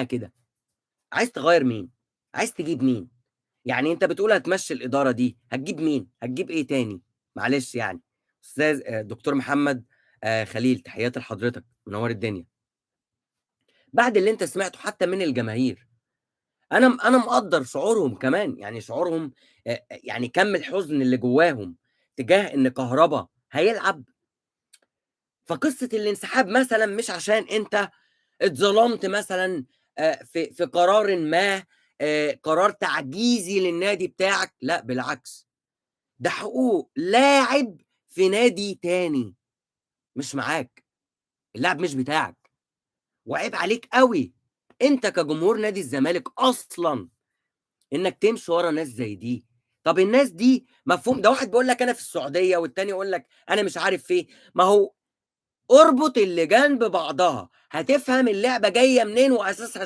كده، عايز تغيّر مين؟ عايز تجيب مين؟ يعني أنت بتقول هتمشّي الإدارة دي، هتجيب مين؟ هتجيب إيه تاني؟ معلش يعني. أستاذ دكتور محمد خليل، تحياتي لحضرتك، منوّر الدنيا. بعد اللي أنت سمعته حتى من الجماهير، أنا مقدّر شعورهم كمان، يعني شعورهم يعني كَم الحزن اللي جواهم تجاه إن كهربا هيلعب، فقصة الانسحاب مثلًا مش عشان أنت اتظلمت مثلًا في قرارٍ ما، قرار تعجيزي للنادي بتاعك، لأ بالعكس، ده حقوق لاعب في نادي تاني مش معاك، اللاعب مش بتاعك، وعيب عليك أوي أنت كجمهور نادي الزمالك أصلًا إنك تمشي ورا ناس زي دي. طب الناس دي مفهوم ده واحد بيقول لك أنا في السعودية والتاني يقول لك أنا مش عارف فين، ما هو اربط اللجان ببعضها، هتفهم اللعبة جاية منين وأساسها